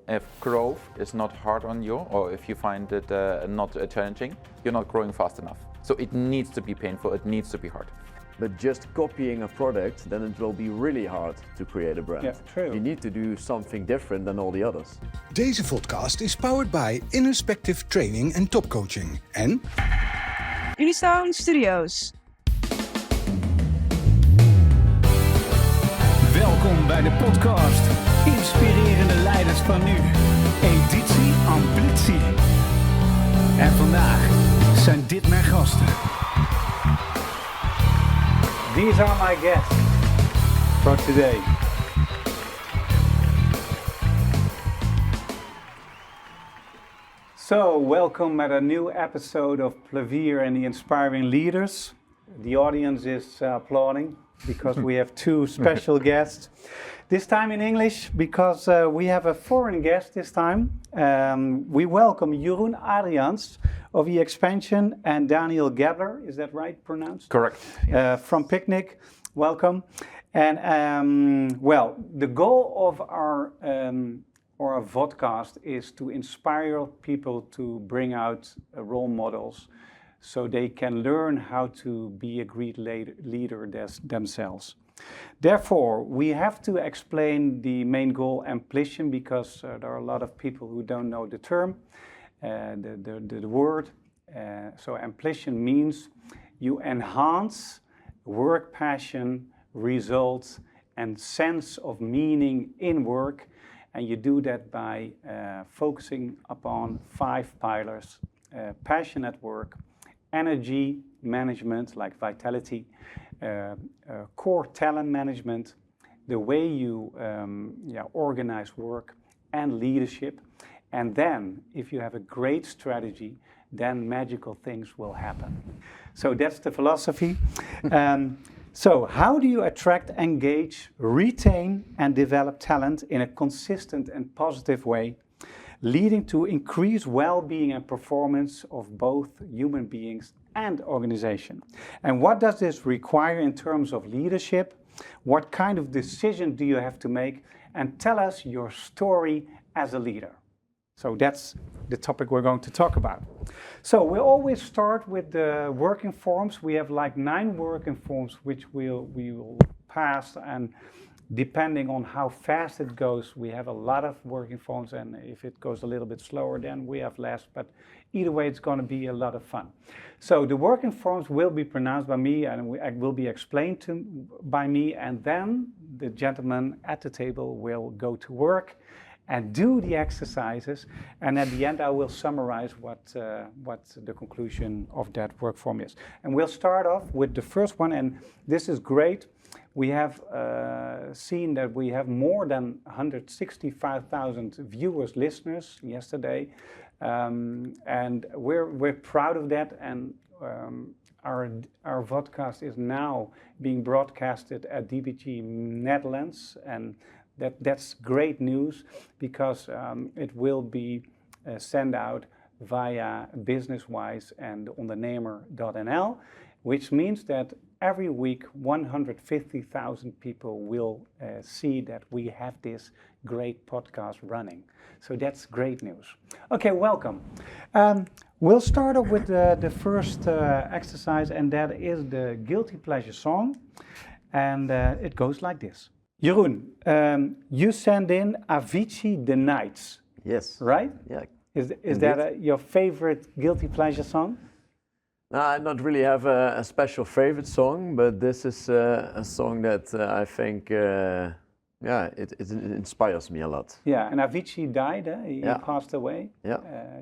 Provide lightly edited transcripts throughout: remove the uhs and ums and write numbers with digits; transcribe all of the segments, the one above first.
if growth is not hard on you, or if you find it not challenging, you're not growing fast enough. So it needs to be painful, it needs to be hard. But just copying a product, then it will be really hard to create a brand. Yeah, true. You need to do something different than all the others. Deze Vodcast is powered by Introspective Training en Topcoaching en Unistone Studios. Welkom bij de podcast Inspirerende Leiders van Nu, editie Ambitie. En vandaag zijn dit mijn gasten. These are my guests for today. So, welcome at a new episode of Plevier and the Inspiring Leaders. The audience is applauding because we have two special guests. This time in English because we have a foreign guest this time. We welcome Jeroen Adriaans of E-Expension and Daniel Gebler, is that right pronounced? Correct. From Picnic, welcome. And well, the goal of our Vodcast is to inspire people to bring out role models so they can learn how to be a great leader themselves. Therefore, we have to explain the main goal, ambition, because there are a lot of people who don't know the term, the word. So ambition means you enhance work passion, results, and sense of meaning in work. And you do that by focusing upon 5 pillars: passion at work, energy management like vitality, core talent management, the way you organize work, and leadership. And then, if you have a great strategy, then magical things will happen. So that's the philosophy. So how do you attract, engage, retain, and develop talent in a consistent and positive way, leading to increased well-being and performance of both human beings and organization? And what does this require in terms of leadership? What kind of decision do you have to make? And tell us your story as a leader. So that's the topic we're going to talk about. So we always start with the working forms. We have like 9 working forms which we will pass, and depending on how fast it goes, we have a lot of working forms, and if it goes a little bit slower, then we have less, but either way it's going to be a lot of fun. So the working forms will be pronounced by me and will be explained by me, and then the gentleman at the table will go to work and do the exercises, and at the end I will summarize what the conclusion of that work form is. And we'll start off with the first one, and this is great. We have seen that we have more than 165,000 viewers, listeners yesterday, and we're proud of that. And our Vodcast is now being broadcasted at DBG Netherlands, and that's great news because it will be sent out via Businesswise and ondernemer.nl, which means that every week 150,000 people will see that we have this great podcast running. So that's great news. Okay, welcome. We'll start off with the first exercise, and that is the Guilty Pleasure song. And it goes like this. Jeroen, you send in Avicii The Nights. Yes. Right? Yeah. Is that your favorite Guilty Pleasure song? No, I not really have a special favorite song, but this is a song that I think, it inspires me a lot. Yeah, and Avicii died, he passed away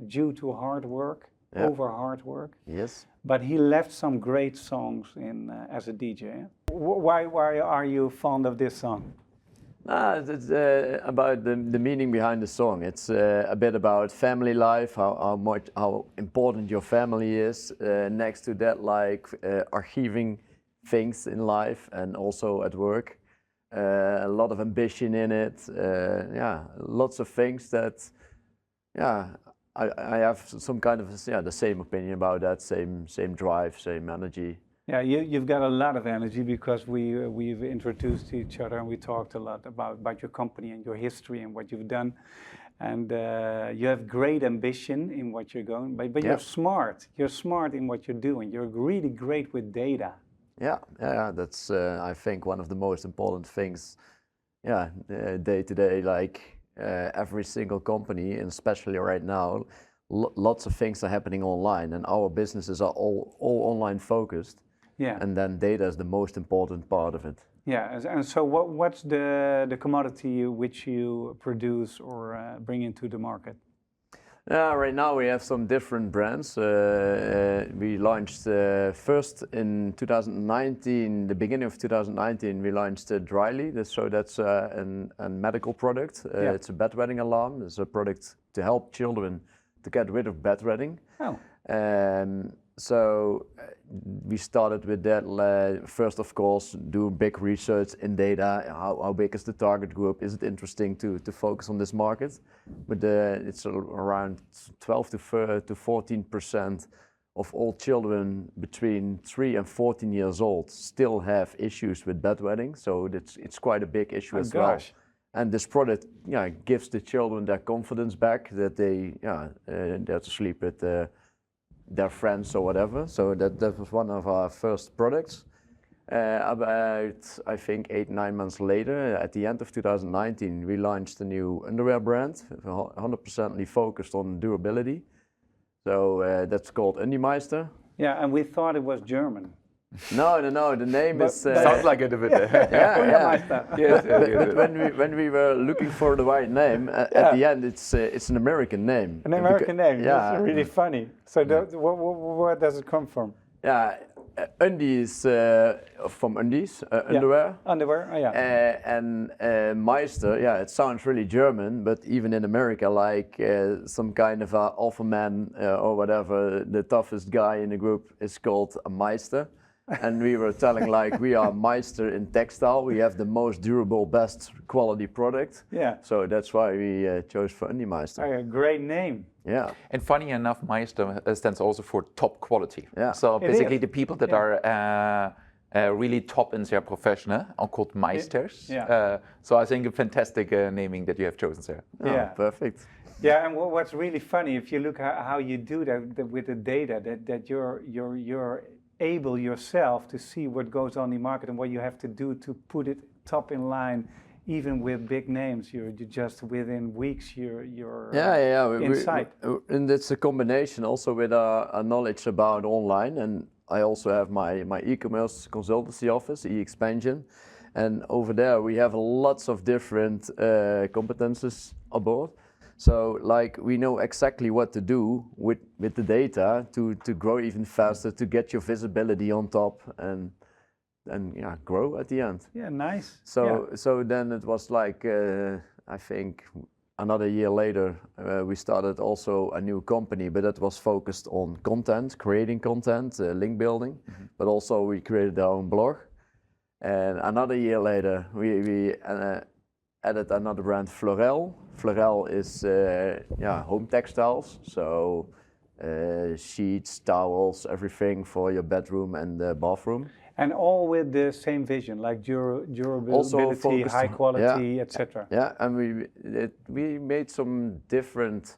due to hard work, over hard work. Yes. But he left some great songs in as a DJ. Eh? Why are you fond of this song? It's about the meaning behind the song. It's a bit about family life, how important your family is. Next to that, like archiving things in life and also at work. A lot of ambition in it. Lots of things that, I have some kind of the same opinion about that, same drive, same energy. Yeah, you've got a lot of energy because we've introduced each other and we talked a lot about your company and your history and what you've done. And you have great ambition in what you're going, but you're smart. You're smart in what you're doing. You're really great with data. Yeah, that's I think one of the most important things. Day to day, like every single company, and especially right now, lots of things are happening online, and our businesses are all online focused. Yeah. And then data is the most important part of it. Yeah, and so what's the commodity which you produce or bring into the market? Right now we have some different brands. We launched first in 2019, the beginning of 2019, we launched Dryly. So that's a medical product. It's a bedwetting alarm. It's a product to help children to get rid of bedwetting. Oh. So we started with that first, of course, do big research in data. How big is the target group? Is it interesting to focus on this market? But it's around 12 to 14% of all children between 3 and 14 years old still have issues with bedwetting. So it's quite a big issue as well. And this product gives the children their confidence back that they dare to sleep with their friends or whatever. So that was one of our first products. About, I think, 8-9 months later, at the end of 2019, we launched a new underwear brand, 100% focused on durability. So that's called Undiemeister. Yeah, and we thought it was German. No, the name is... sounds like it a bit. But when we were looking for the right name, at the end it's an American name. An American name, that's really funny. So where does it come from? Yeah, Undie is from undies, underwear. Underwear, oh yeah. And Meister, it sounds really German, but even in America, like some kind of a alpha man or whatever, the toughest guy in the group is called a Meister. And we were telling like we are Meister in textile. We have the most durable, best quality product. Yeah. So that's why we chose for Undiemeister. Oh, a great name. Yeah. And funny enough, Meister stands also for top quality. Yeah. So basically the people that are really top in their profession are called Meisters. Yeah. So I think a fantastic naming that you have chosen, sir. Yeah, perfect. Yeah, and what's really funny, if you look at how you do that with the data, that you're able yourself to see what goes on in the market and what you have to do to put it top in line, even with big names. You're just within weeks you're inside. And it's a combination also with our knowledge about online, and I also have my e-commerce consultancy office, E-Expension, and over there we have lots of different competences aboard. So like we know exactly what to do with the data to grow even faster, to get your visibility on top and grow at the end. Yeah, nice. So then it was like I think another year later we started also a new company, but that was focused on content, creating content, link building, but also we created our own blog. And another year later we added another brand, Florel. Florel is home textiles, so sheets, towels, everything for your bedroom and bathroom. And all with the same vision, like durability, high quality, etc. Yeah, and we made some different,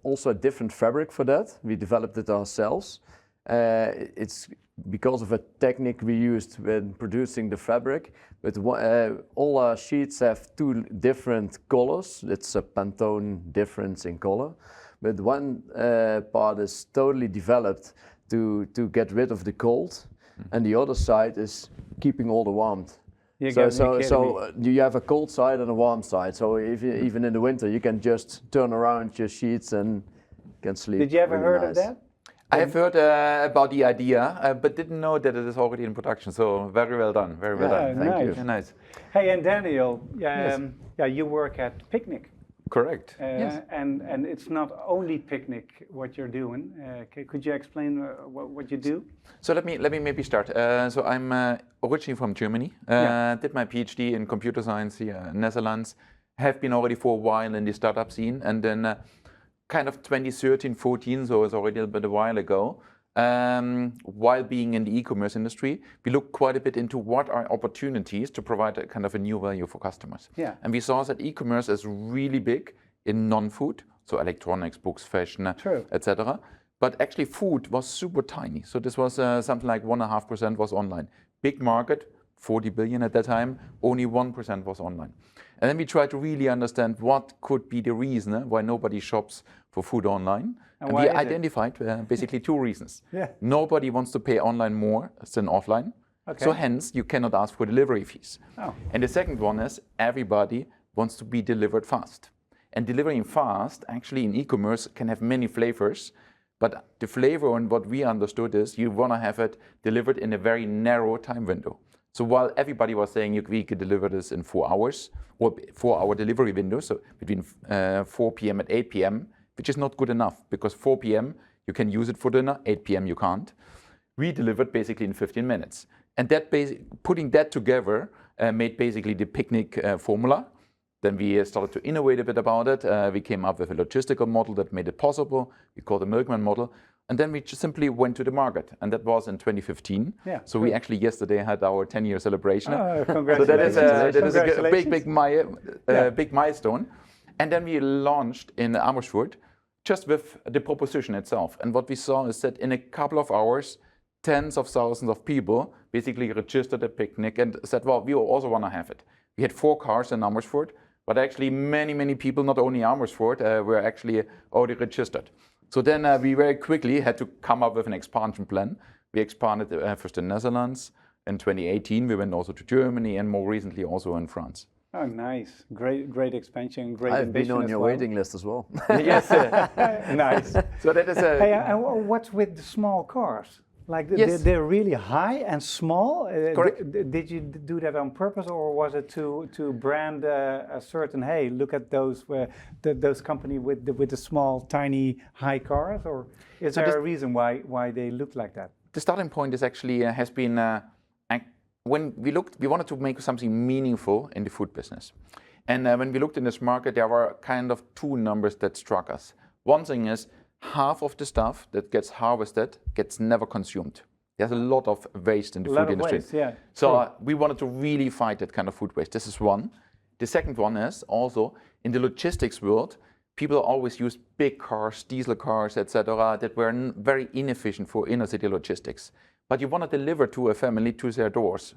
also a different fabric for that. We developed it ourselves. It's because of a technique we used when producing the fabric, but all our sheets have 2 different colors. It's a Pantone difference in color, but one part is totally developed to get rid of the cold, and the other side is keeping all the warmth. So you have a cold side and a warm side. So even in the winter, you can just turn around your sheets and can sleep. Did you ever really heard nice. of that? I have heard about the idea, but didn't know that it is already in production. So very well done, very well done. Thank you. Yeah, nice. Hey, and Daniel, Yes. You work at Picnic. Correct. Yes. And it's not only Picnic what you're doing. Could you explain what you do? So let me maybe start. So I'm originally from Germany. Did my PhD in computer science here in Netherlands. Have been already for a while in the startup scene, and then kind of 2013, 14, so it's already a bit a while ago. While being in the e-commerce industry, we looked quite a bit into what are opportunities to provide a kind of a new value for customers. Yeah. And we saw that e-commerce is really big in non-food, so electronics, books, fashion, etc. But actually food was super tiny. So this was something like 1.5% was online. Big market, 40 billion at that time, only 1% was online. And then we tried to really understand what could be the reason why nobody shops for food online. And we identified basically 2 reasons. Nobody wants to pay online more than offline. So hence, you cannot ask for delivery fees. And the second one is everybody wants to be delivered fast. And delivering fast, actually in e-commerce, can have many flavors. But the flavor and what we understood is you want to have it delivered in a very narrow time window. So while everybody was saying we could deliver this in 4 hours, or 4-hour delivery window, so between 4 p.m. and 8 p.m., which is not good enough, because 4 p.m. you can use it for dinner, 8 p.m. you can't. We delivered basically in 15 minutes. And that putting that together made basically the Picnic formula. Then we started to innovate a bit about it. We came up with a logistical model that made it possible. We called the Milkman model. And then we just simply went to the market. And that was in 2015. So we actually yesterday had our 10-year celebration. Congratulations. So that is a big milestone. And then we launched in Amersfoort just with the proposition itself. And what we saw is that in a couple of hours, tens of thousands of people basically registered a Picnic and said, well, we also want to have it. We had 4 cars in Amersfoort, but actually many people, not only Amersfoort, were actually already registered. So then we very quickly had to come up with an expansion plan. We expanded first in Netherlands. In 2018, we went also to Germany, and more recently also in France. Oh, nice. Great expansion, great I've ambition been on your waiting list as well. Yes. Nice. So that is Hey, and what's with the small cars? Like they're really high and small. Correct. Did you do that on purpose, or was it to brand a certain? Hey, look at those those company with the small, tiny, high cars, or is there a reason why they look like that? The starting point is actually has been when we looked, we wanted to make something meaningful in the food business, and when we looked in this market, there were kind of 2 numbers that struck us. One thing is, half of the stuff that gets harvested gets never consumed. There's a lot of waste in the food industry. Waste, so we wanted to really fight that kind of food waste. This is one. The second one is also in the logistics world, people always use big cars, diesel cars, etc., that were very inefficient for inner city logistics. But you want to deliver to a family to their doors.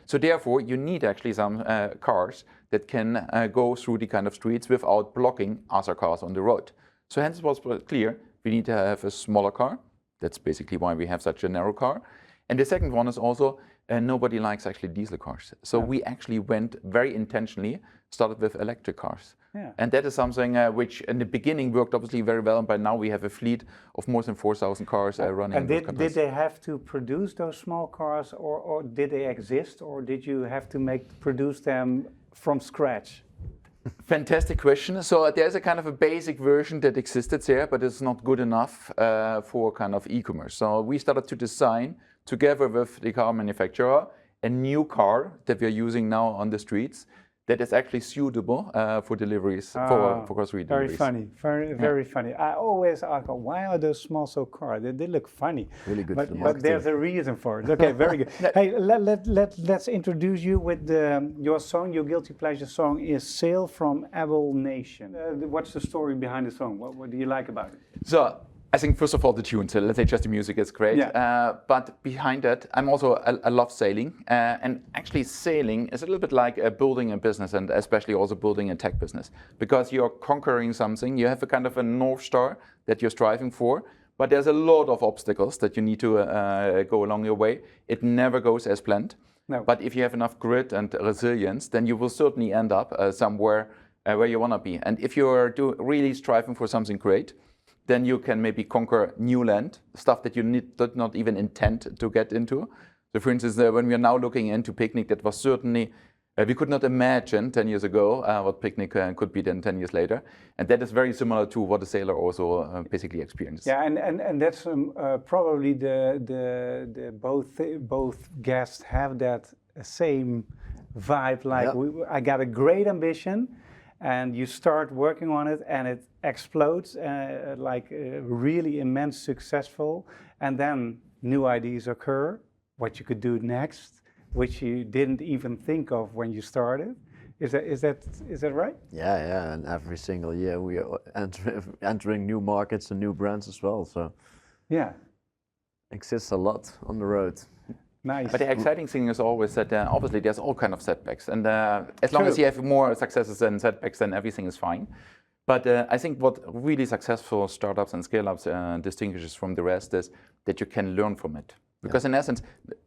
So therefore, you need actually some cars that can go through the kind of streets without blocking other cars on the road. So hence it was clear we need to have a smaller car. That's basically why we have such a narrow car. And the second one is also nobody likes actually diesel cars. So we actually went very intentionally, started with electric cars. And that is something which in the beginning worked obviously very well. And by now we have a fleet of more than 4,000 cars running. And did they have to produce those small cars, or did they exist, or did you have to produce them from scratch? Fantastic question. So there's a kind of a basic version that existed there, but it's not good enough for kind of e-commerce. So we started to design, together with the car manufacturer, a new car that we're using now on the streets that is actually suitable for deliveries, for grocery deliveries. Very funny. I always ask, why are those small cars? They look funny. Really good for the but marketing. there's a reason for it. Okay, very good. Hey, let's introduce you with your song. Your guilty pleasure song is Sail from Abel Nation. What's the story behind the song? What do you like about it? So I think first of all the tune, so let's say just the music is great, but behind that I'm also, I love sailing, and actually sailing is a little bit like building a business, and especially also building a tech business, because you're conquering something, you have a kind of a North Star that you're striving for, but there's a lot of obstacles that you need to go along your way. It never goes as planned, but if you have enough grit and resilience, then you will certainly end up somewhere where you want to be. And if you're really striving for something great, then you can maybe conquer new land, stuff that you did not even intend to get into. So for instance, when we are now looking into Picnic, that was certainly, we could not imagine 10 years ago what Picnic could be then 10 years later. And that is very similar to what a sailor also basically experienced. Yeah, and that's probably the both guests have that same vibe, like I got a great ambition, and you start working on it and it explodes really immense successful, and then new ideas occur, what you could do next, which you didn't even think of when you started. Is that right? Yeah, and every single year we are entering new markets and new brands as well. So Yeah. exists a lot on the road. Nice. But the exciting thing is always that obviously there's all kind of setbacks, and as long True. as you have more successes than setbacks, then everything is fine. But I think what really successful startups and scale-ups distinguishes from the rest is that you can learn from it. Because in essence,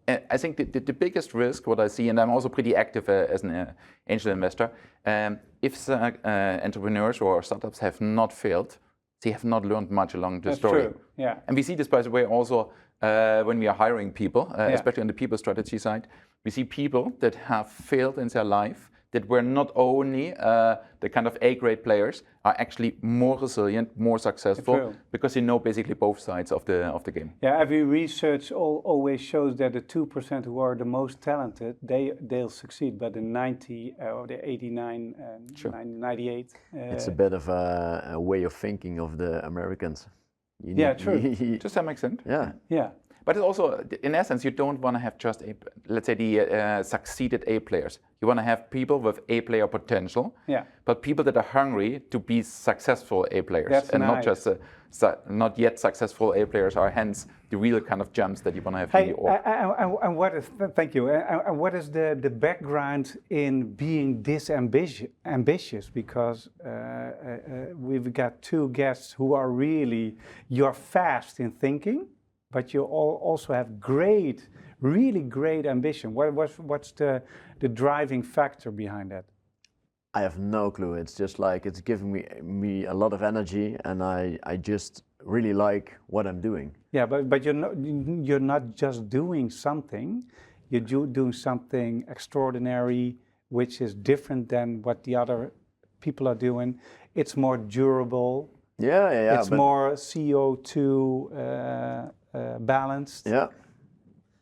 I think the biggest risk, what I see, and I'm also pretty active as an angel investor, if entrepreneurs or startups have not failed, they have not learned much along the That's story. true. Yeah. And we see this, by the way, also when we are hiring people, especially on the people strategy side. We see people that have failed in their life, that were not only the kind of A-grade players, are actually more resilient, more successful, True. because they know basically both sides of the game. Yeah, every research always shows that the 2% who are the most talented, they'll succeed, but the 90 or the 89, Sure. 98. It's a bit of a way of thinking of the Americans. Yeah, true. To some extent. Yeah. Yeah. But it's also, in essence, you don't want to have just, let's say, the succeeded A players. You want to have people with A player potential, Yeah. but people that are hungry to be successful A players, That's and not nice. just not yet successful A players are hence the real kind of gems that you want to have in Hey, the org. and what is? Thank you. And what is the background in being this ambitious? Because we've got two guests who are you're fast in thinking, but you also have really great ambition. What's the driving factor behind that? I have no clue. It's just like it's giving me a lot of energy, and I just really like what I'm doing. Yeah, but you're not just doing something. You're doing something extraordinary, which is different than what the other people are doing. It's more durable. Yeah. It's more CO2 balanced. Yeah.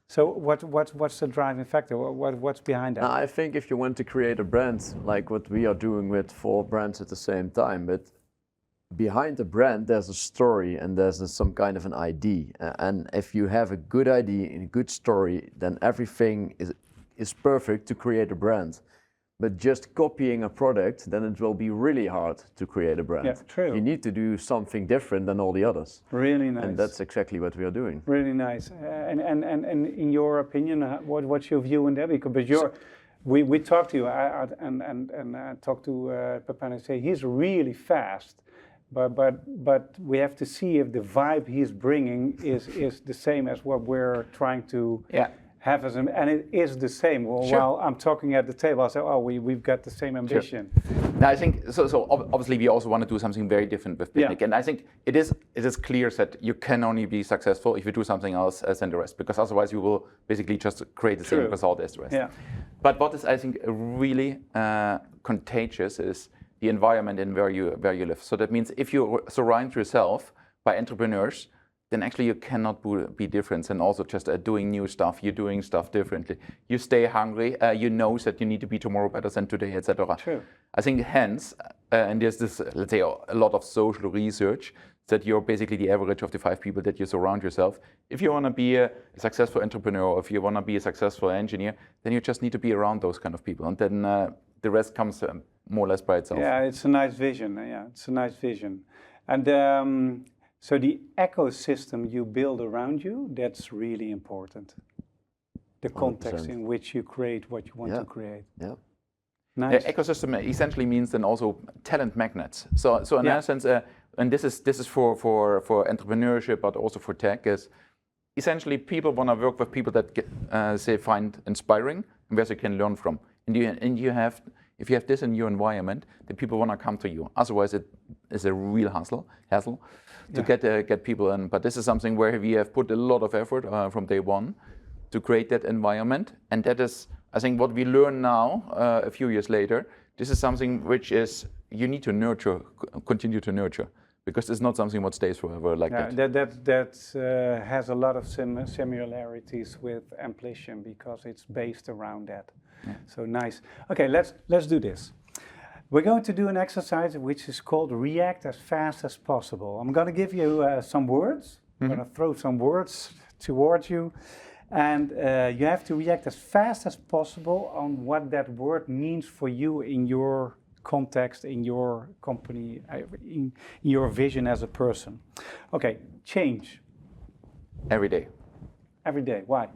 So what's the driving factor? What's behind that? Now, I think if you want to create a brand like what we are doing with 4 brands at the same time, but behind the brand there's a story and there's some kind of an ID. And if you have a good ID and a good story, then everything is perfect to create a brand. But just copying a product, then it will be really hard to create a brand. Yeah, true. You need to do something different than all the others. Really nice. And that's exactly what we are doing. really nice. And in your opinion, what's your view on that? Because we talked to you and I talked to Papa and I say he's really fast, but we have to see if the vibe he's bringing is the same as what we're trying to. Yeah. Have as and it is the same. Well, Sure. while I'm talking at the table, I say, "Oh, we've got the same ambition." Now, I think so. Obviously, we also want to do something very different with Picnic, and I think it is clear that you can only be successful if you do something else than the rest, because otherwise you will basically just create the same result as the rest. Yeah. But what is, I think, really contagious is the environment in where you live. So that means if you surround yourself by entrepreneurs, then actually you cannot be different, and also just doing new stuff, you're doing stuff differently. You stay hungry, you know that you need to be tomorrow better than today, etc. True. I think hence, and there's this, let's say, a lot of social research that you're basically the average of the 5 people that you surround yourself. If you want to be a successful entrepreneur, or if you want to be a successful engineer, then you just need to be around those kind of people, and then the rest comes more or less by itself. Yeah, it's a nice vision. Yeah, it's a nice vision, and. So the ecosystem you build around you, that's really important. The context 100%. in which you create what you want to create. Yeah. Nice. Ecosystem essentially means then also talent magnets. So in essence, and this is for entrepreneurship, but also for tech, is essentially people want to work with people that they find inspiring and where they can learn from. And you have, if you have this in your environment, then people want to come to you. Otherwise, it is a real hassle to get people in. But this is something where we have put a lot of effort from day one to create that environment. And that is, I think, what we learn now, a few years later. This is something which is you need to nurture, continue to nurture, because it's not something what stays forever like that. That has a lot of similarities with ambition because it's based around that. Yeah. So nice. Okay, let's do this. We're going to do an exercise which is called react as fast as possible. I'm going to give you some words. I'm going to throw some words towards you, And you have to react as fast as possible on what that word means for you in your context, in your company, in your vision as a person. Okay, change. Every day. Every day. Why?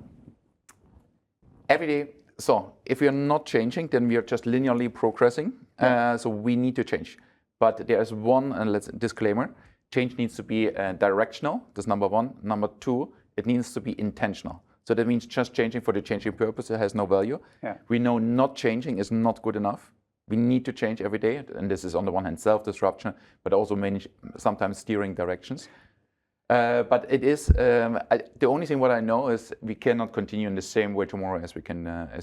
Every day. So if we are not changing, then we are just linearly progressing. So we need to change. But there is one, and let's disclaimer, change needs to be directional. That's number one. Number two, it needs to be intentional. So that means just changing for the changing purpose, it has no value. Yeah. We know not changing is not good enough. We need to change every day. And this is on the one hand self-disruption, but also sometimes steering directions. But it is, the only thing what I know is we cannot continue in the same way tomorrow as we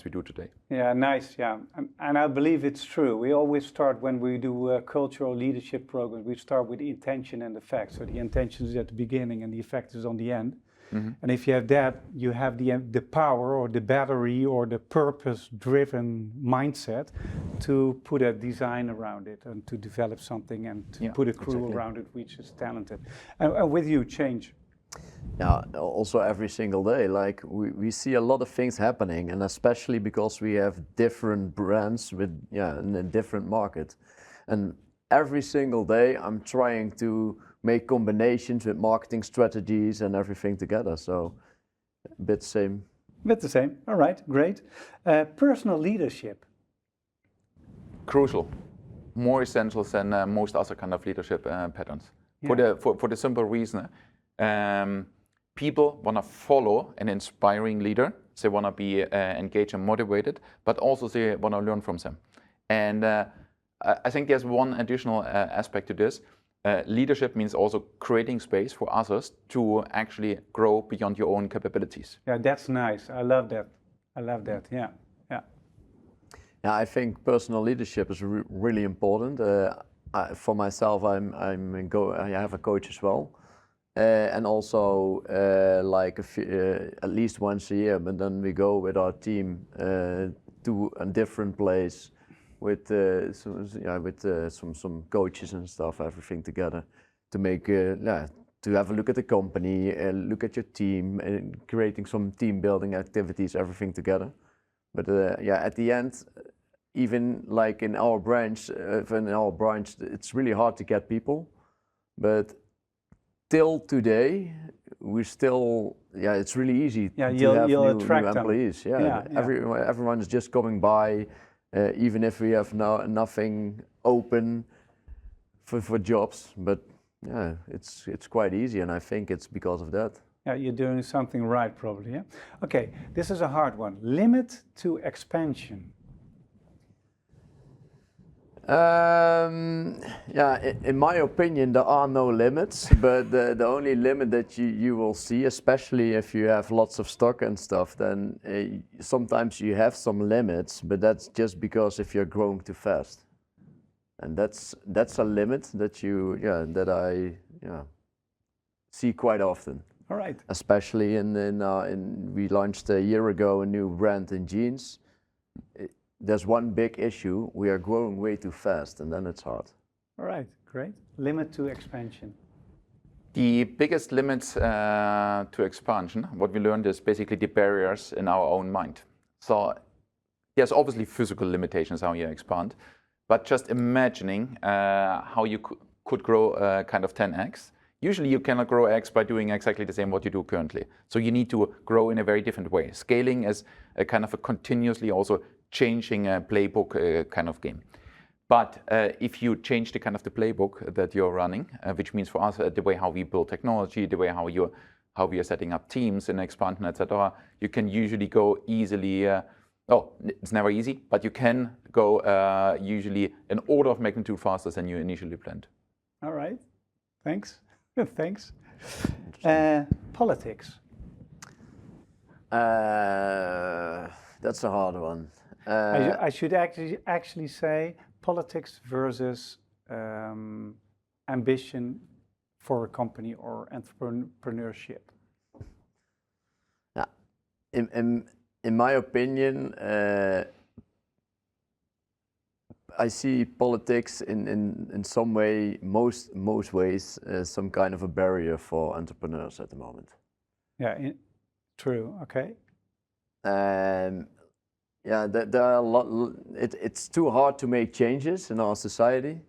do today. Yeah, nice, yeah. And I believe it's true. We always start when we do cultural leadership programs, we start with the intention and the effect. So the intention is at the beginning and the effect is on the end. Mm-hmm. And if you have that, you have the power or the battery or the purpose-driven mindset to put a design around it and to develop something and to put a crew around it which is talented. And with you, change. Yeah, also every single day, like we see a lot of things happening, and especially because we have different brands with in a different market. And every single day I'm trying to make combinations with marketing strategies and everything together. So a bit same. Bit the same. All right, great. Personal leadership. Crucial. More essential than most other kind of leadership patterns. Yeah. For the simple reason, people want to follow an inspiring leader. They want to be engaged and motivated, but also they want to learn from them. And I think there's one additional aspect to this. Leadership means also creating space for others to actually grow beyond your own capabilities. Yeah, that's nice. I love that. Yeah. Yeah, I think personal leadership is really important. For myself, I have a coach as well, and also like at least once a year. But then we go with our team to a different place with some coaches and stuff, everything together, to make to have a look at the company, look at your team, and creating some team building activities, everything together. But at the end, even like in our branch, it's really hard to get people. But till today, we still, it's really easy to have new employees. Everyone is just coming by. Even if we have nothing open for jobs, but it's quite easy, and I think it's because of that. Yeah, you're doing something right, probably. Yeah. Okay, this is a hard one. Limit to expansion. In my opinion, there are no limits, but the only limit that you will see, especially if you have lots of stock and stuff, then sometimes you have some limits, but that's just because if you're growing too fast. And that's a limit that I see quite often. All right. Especially we launched a year ago a new brand in jeans. There's one big issue: we are growing way too fast, and then it's hard. All right, great. Limit to expansion. The biggest limits to expansion, what we learned is basically the barriers in our own mind. So there's obviously physical limitations how you expand, but just imagining how you could grow kind of 10x. Usually you cannot grow X by doing exactly the same what you do currently. So you need to grow in a very different way. Scaling is a kind of a continuously also changing a playbook kind of game. But if you change the kind of the playbook that you're running, which means for us the way how we build technology, the way how we are setting up teams in expansion, etc., you can usually go easily. It's never easy, but you can go usually an order of magnitude faster than you initially planned. All right, thanks. Thanks. Politics. That's a hard one. I should actually say politics versus ambition for a company or entrepreneurship. Yeah, in my opinion, I see politics in some way, most ways, some kind of a barrier for entrepreneurs at the moment. Yeah. True. Okay. There are a lot. It's too hard to make changes in our society,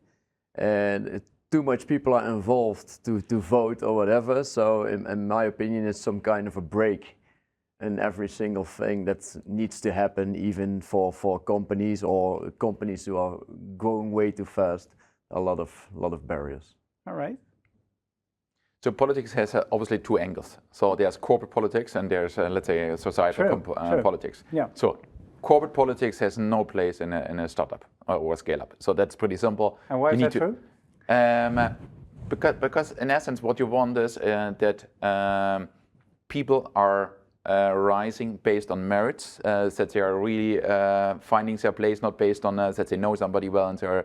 and too much people are involved to vote or whatever. So, in my opinion, it's some kind of a break in every single thing that needs to happen, even for companies or companies who are growing way too fast. A lot of barriers. All right. So politics has obviously two angles. So there's corporate politics and there's, let's say, societal politics. Yeah. So corporate politics has no place in a startup or a scale-up. So that's pretty simple. And why is that true? Because in essence, what you want is that people are rising based on merits, that they are really finding their place, not based on that they know somebody well and they're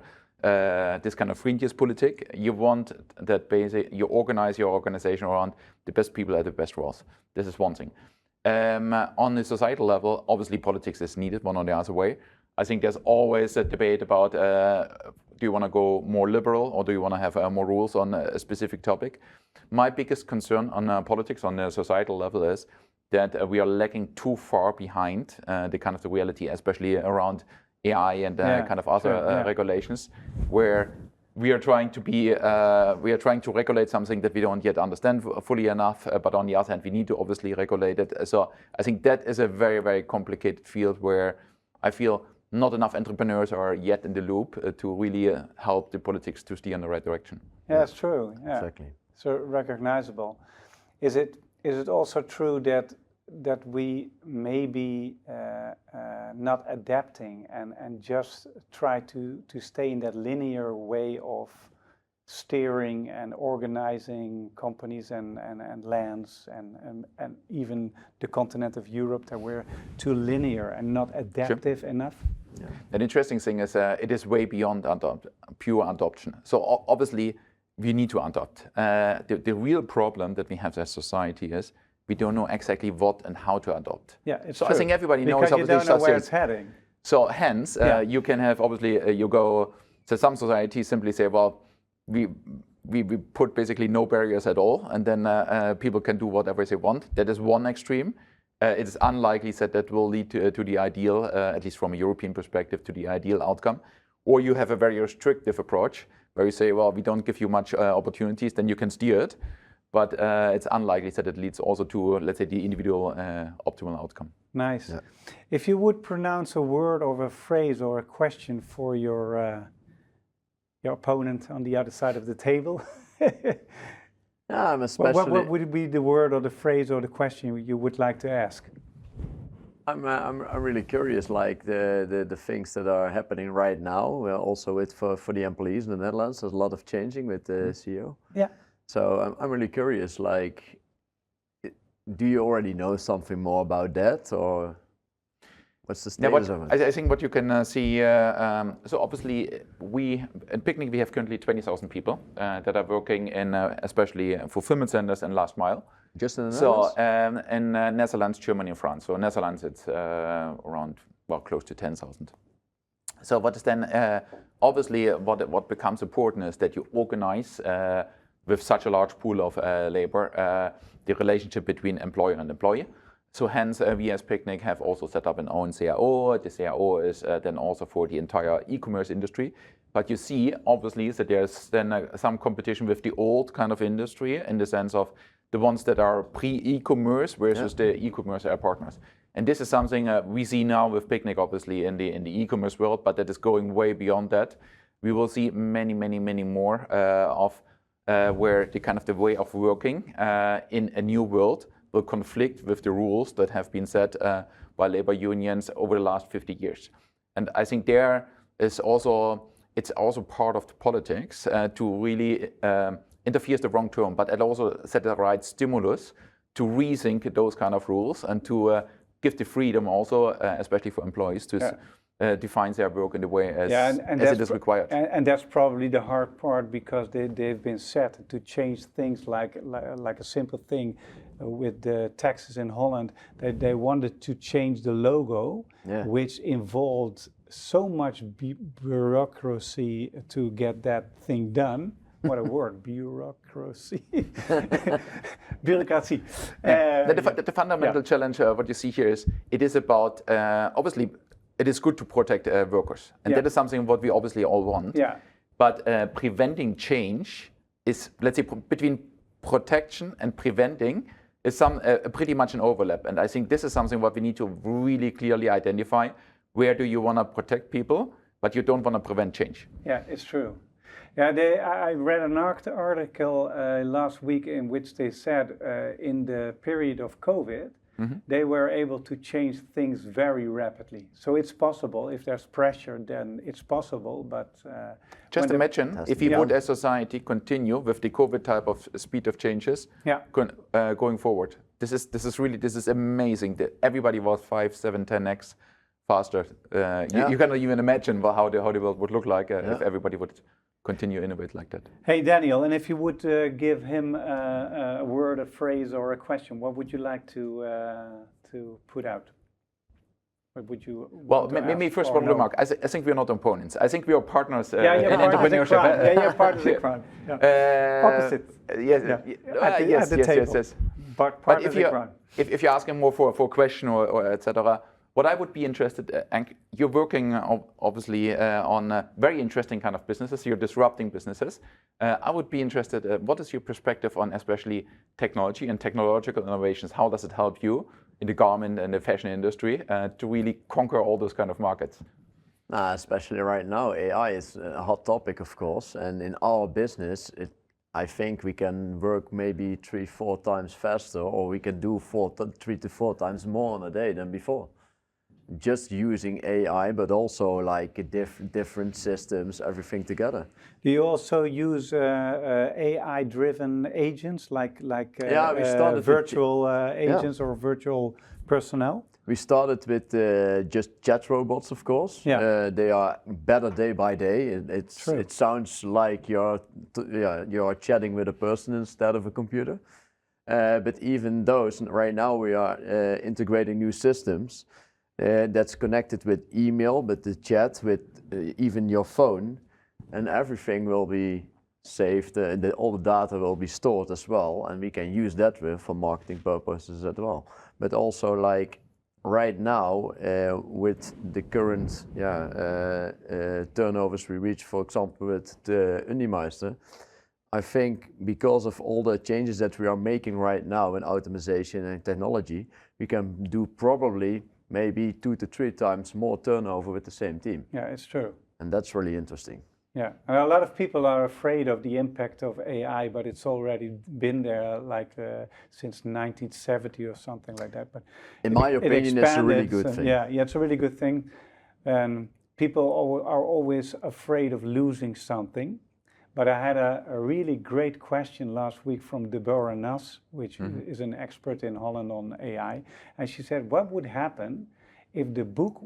this kind of Vriendjespolitik. You want that basically you organize your organization around the best people at the best roles. This is one thing. On the societal level, obviously politics is needed one or the other way. I think there's always a debate about do you want to go more liberal or do you want to have more rules on a specific topic? My biggest concern on politics on the societal level is that we are lagging too far behind the kind of the reality, especially around AI and kind of other regulations, where we are trying to regulate something that we don't yet understand fully enough, but on the other hand, we need to obviously regulate it. So I think that is a very, very complicated field where I feel not enough entrepreneurs are yet in the loop to really help the politics to steer in the right direction. Yeah, that's true. Yeah. Exactly. So recognizable. Is it also true that we may be not adapting and just try to stay in that linear way of steering and organizing companies and lands and even the continent of Europe, that we're too linear and not adaptive enough? Yeah. An interesting thing is it is way beyond pure adoption. So obviously we need to adopt. The real problem that we have as society is we don't know exactly what and how to adopt. Yeah, it's so true. I think everybody knows because you don't know where it's heading. So hence, you can have obviously you go. So some societies simply say, well, we put basically no barriers at all, and then people can do whatever they want. That is one extreme. It is unlikely that will lead to the ideal, at least from a European perspective, to the ideal outcome. Or you have a very restrictive approach where you say, well, we don't give you much opportunities, then you can steer it. But it's unlikely that it leads also to, let's say, the individual optimal outcome. Nice. Yeah. If you would pronounce a word or a phrase or a question for your opponent on the other side of the table, I'm especially. What would be the word or the phrase or the question you would like to ask? I'm really curious, like the things that are happening right now. Also, for the employees in the Netherlands, there's a lot of changing with the CEO. Yeah. So I'm really curious, like, do you already know something more about that, or what's the status of it? I think what you can see, so obviously in Picnic we have currently 20,000 people that are working in especially fulfillment centers and last mile. Just in the Netherlands? So in Netherlands, Germany and France. So Netherlands it's around, well, close to 10,000. So what is then, obviously what becomes important is that you organize with such a large pool of labor, the relationship between employer and employee. So hence, we as Picnic have also set up an own CAO. The CAO is then also for the entire e-commerce industry. But you see, obviously, that there's then some competition with the old kind of industry in the sense of the ones that are pre-e-commerce versus the e-commerce partners. And this is something we see now with Picnic, obviously, in the e-commerce world, but that is going way beyond that. We will see many, many, many more of where the kind of the way of working in a new world will conflict with the rules that have been set by labor unions over the last 50 years. And I think there is also, it's also part of the politics to really interfere is the wrong term, but it also set the right stimulus to rethink those kind of rules and to give the freedom also, especially for employees, to define their work in the way as it is required. And that's probably the hard part, because they've been set to change things like a simple thing with the taxes in Holland. They wanted to change the logo, which involved so much bureaucracy to get that thing done, What a word, bureaucracy. Bureaucracy. The fundamental challenge, what you see here is, it is about, obviously, it is good to protect workers. And that is something what we obviously all want. Yeah. But preventing change is, let's say, between protection and preventing is pretty much an overlap. And I think this is something what we need to really clearly identify. Where do you want to protect people, but you don't want to prevent change? Yeah, it's true. Yeah, I read an article last week in which they said in the period of COVID, they were able to change things very rapidly. So it's possible. If there's pressure, then it's possible. But just imagine if we would, as society, continue with the COVID type of speed of changes going forward. This is amazing. Everybody was 5, 7, 10x faster. You cannot even imagine how the world would look like if everybody would continue innovate like that. Hey Daniel, and if you would give him a word, a phrase, or a question, what would you like to put out? What would you? Well, maybe first one remark. I think we are not opponents. I think we are partners in entrepreneurship. You're partners in crime. Opposite. Yes. At the table. Yes. But if you're asking more for a question or etc. What I would be interested, and you're working obviously on very interesting kind of businesses, you're disrupting businesses. I would be interested, what is your perspective on especially technology and technological innovations? How does it help you in the garment and the fashion industry to really conquer all those kind of markets? Especially right now, AI is a hot topic, of course, and in our business, I think we can work maybe 3-4 times faster, or we can do 3 to 4 times more in a day than before. Just using AI, but also like different systems, everything together. Do you also use AI-driven agents, like we started virtual agents or virtual personnel? We started with just chat robots, of course. Yeah. They are better day by day. It sounds like you're chatting with a person instead of a computer. But even those, right now we are integrating new systems. That's connected with email, but the chat with even your phone, and everything will be saved. All the data will be stored as well, and we can use that for marketing purposes as well. But also, like right now, with the current turnovers we reach, for example, with the Undiemeister, I think because of all the changes that we are making right now in automation and technology, we can do probably maybe 2 to 3 times more turnover with the same team. Yeah, it's true. And that's really interesting. Yeah, and a lot of people are afraid of the impact of AI, but it's already been there like since 1970 or something like that. But in my opinion, it's a really good thing. Yeah, it's a really good thing. And people are always afraid of losing something. But I had a really great question last week from Deborah Nas, which is an expert in Holland on AI. And she said, what would happen if the book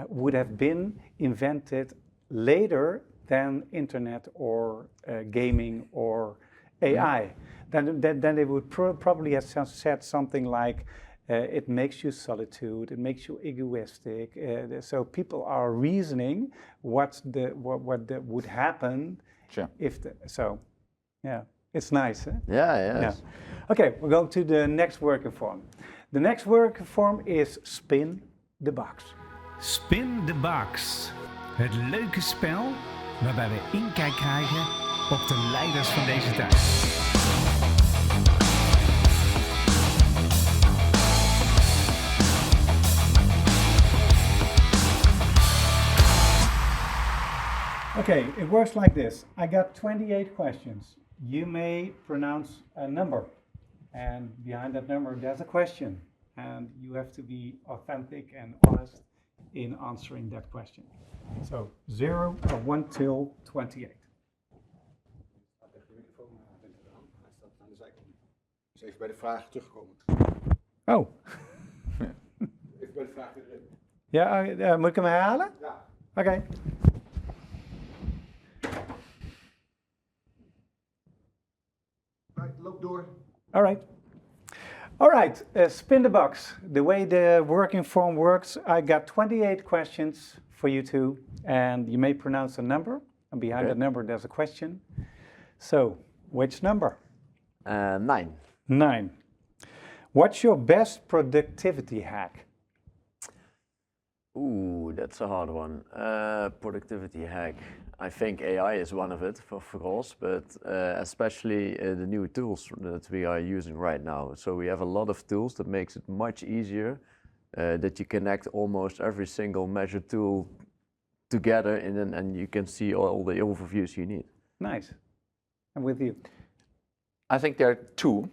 would have been invented later than internet or gaming or AI? Then they would probably have said something like, it makes you solitude, it makes you egoistic. So people are reasoning what would happen. Sure. It's nice. Eh? Yeah. Okay, we're going to the next working form. The next working form is spin the box. Spin the box. Het leuke spel waarbij we inkijk krijgen op de leiders van deze tijd. Okay, it works like this. I got 28 questions. You may pronounce a number, and behind that number there's a question, and you have to be authentic and honest in answering that question. So 0 or 1 till 28. Dus even bij de vraag terugkomen. Oh. Even bij de vraag erin. Ja, moet ik hem herhalen? Ja. Oké. Loop door. All right, spin the box. The way the working form works, I got 28 questions for you two, and you may pronounce a number, and behind that number there's a question. So, which number? 9. 9. What's your best productivity hack? Ooh, that's a hard one. Productivity hack. I think AI is one of it, of course, but especially the new tools that we are using right now. So we have a lot of tools that makes it much easier that you connect almost every single measure tool together and you can see all the overviews you need. Nice. I'm with you. I think there are two.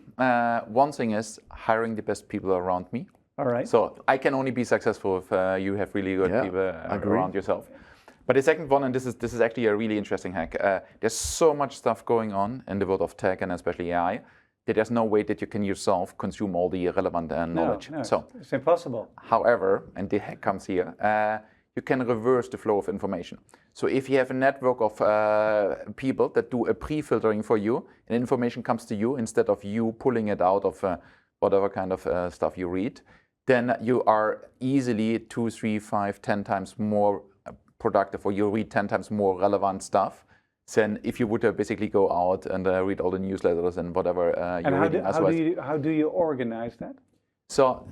One thing is hiring the best people around me. All right. So I can only be successful if you have really good people around yourself. But the second one, and this is actually a really interesting hack. There's so much stuff going on in the world of tech and especially AI that there's no way that you can yourself consume all the relevant knowledge. No, so it's impossible. However, and the hack comes here, you can reverse the flow of information. So if you have a network of people that do a pre-filtering for you, and information comes to you instead of you pulling it out of whatever kind of stuff you read, then you are easily 2, 3, 5, 10 times more productive, or you read 10 times more relevant stuff than if you would basically go out and read all the newsletters and whatever you're reading. How do you organize that? So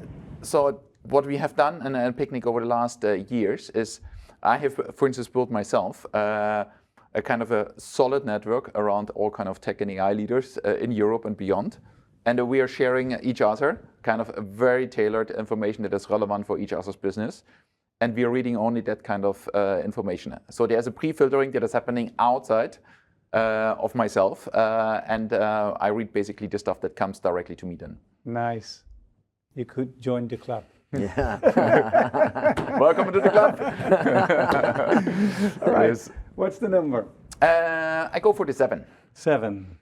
what we have done in a Picnic over the last years is I have, for instance, built myself a kind of a solid network around all kind of tech and AI leaders in Europe and beyond. And we are sharing each other kind of a very tailored information that is relevant for each other's business. And we are reading only that kind of information. So there's a pre-filtering that is happening outside of myself. And I read basically the stuff that comes directly to me then. Nice. You could join the club. Yeah. Welcome to the club. All right. Yes. What's the number? I go for the 7. 7.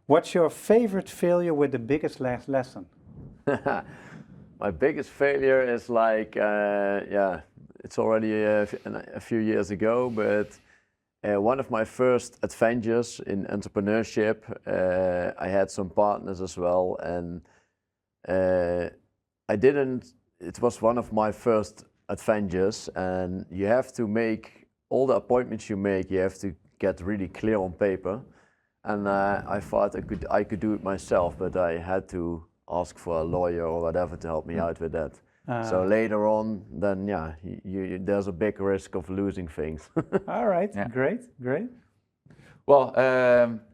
What's your favorite failure with the biggest lesson? My biggest failure is like, it's already a few years ago, but one of my first adventures in entrepreneurship, I had some partners as well, and it was one of my first adventures, and you have to make, all the appointments you make, you have to get really clear on paper. And I thought I could do it myself, but I had to ask for a lawyer or whatever to help me out with that. So later on, then there's a big risk of losing things. All right, great. Well,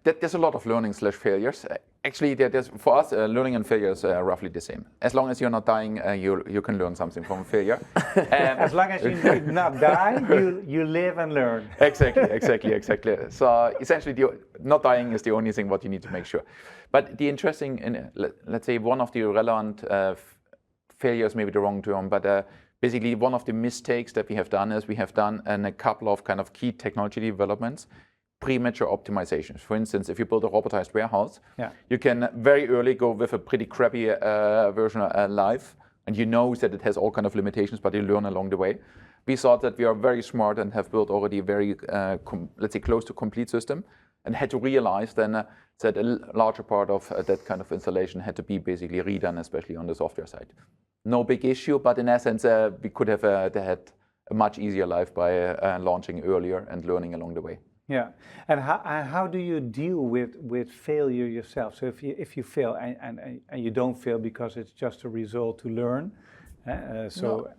there's a lot of learning/failures. Actually, for us, learning and failure is roughly the same. As long as you're not dying, you can learn something from failure. As long as you did not die, you live and learn. Exactly. So essentially, not dying is the only thing what you need to make sure. But the interesting, let's say one of the relevant failures, maybe the wrong term, but basically one of the mistakes that we have done is we have done a couple of kind of key technology developments, premature optimizations. For instance, if you build a robotized warehouse, you can very early go with a pretty crappy version live, and you know that it has all kind of limitations, but you learn along the way. We thought that we are very smart and have built already a very, let's say, close to complete system, and had to realize then that a larger part of that kind of installation had to be basically redone, especially on the software side. No big issue, but in essence, we could have had a much easier life by launching earlier and learning along the way. Yeah, and how do you deal with failure yourself? So if you fail and you don't fail because it's just a result to learn,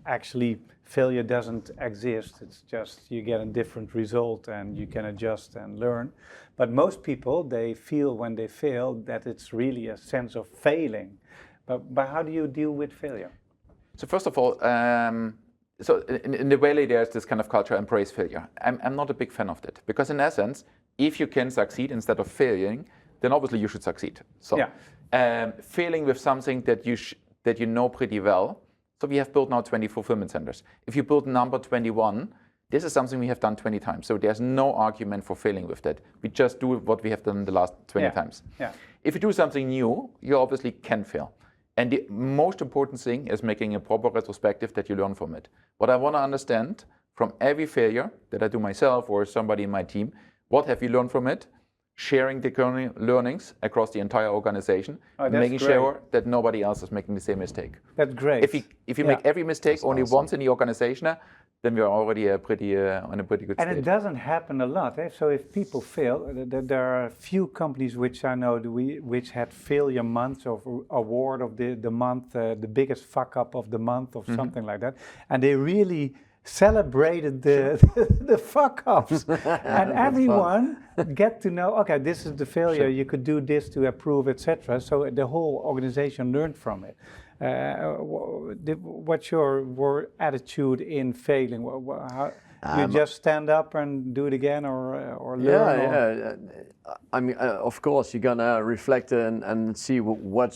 actually failure doesn't exist. It's just you get a different result and you can adjust and learn. But most people, they feel when they fail that it's really a sense of failing. But how do you deal with failure? So first of all, so in the Valley, there's this kind of culture, embrace failure. I'm not a big fan of that, because in essence, if you can succeed instead of failing, then obviously you should succeed. So failing with something that you know pretty well. So we have built now 20 fulfillment centers. If you build number 21, this is something we have done 20 times. So there's no argument for failing with that. We just do what we have done the last 20 times. Yeah. If you do something new, you obviously can fail. And the most important thing is making a proper retrospective that you learn from it. What I want to understand from every failure that I do myself or somebody in my team, what have you learned from it? Sharing the learnings across the entire organization, making sure that nobody else is making the same mistake. That's great. If you make every mistake only once in the organization, then we are already on a pretty good And state. it doesn't happen a lot. So if people fail, there are a few companies which I know which had failure months of award of the month, the biggest fuck up of the month, or something like that, and they really celebrated the fuck ups, and everyone get to know. Okay, this is the failure. Sure. You could do this to improve, etc. So the whole organization learned from it. What's your attitude in failing? You just stand up and do it again, or learn? I mean, of course, you're gonna reflect and see what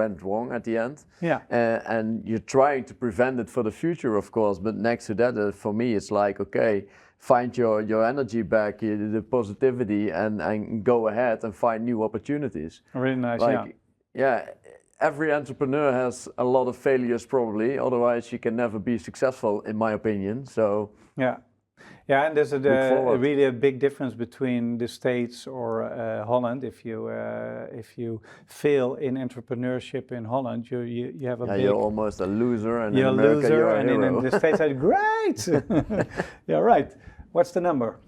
went wrong at the end. Yeah. And you're trying to prevent it for the future, of course. But next to that, for me, it's like, okay, find your energy back, the positivity, and go ahead and find new opportunities. Really nice. Like, yeah. Every entrepreneur has a lot of failures, probably. Otherwise, you can never be successful, in my opinion. So yeah, and there's really a big difference between the States or Holland. If you fail in entrepreneurship in Holland, you have a big. You're almost a loser, and you're in America, loser, you're a and hero. in the States, are great. Yeah, right. What's the number?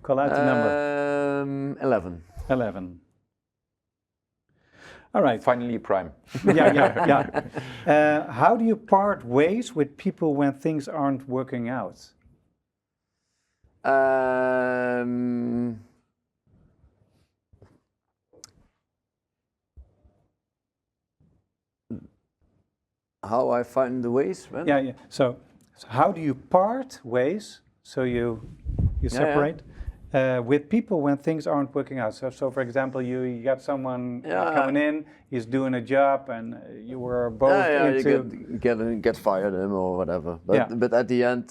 Call out the number. 11. 11. All right. Finally, prime. Yeah. How do you part ways with people when things aren't working out? How I find the ways? When? Yeah. So how do you part ways? So you separate. With people when things aren't working out. So for example, you got someone coming in, he's doing a job, and you were both into... You get fired him or whatever. But at the end,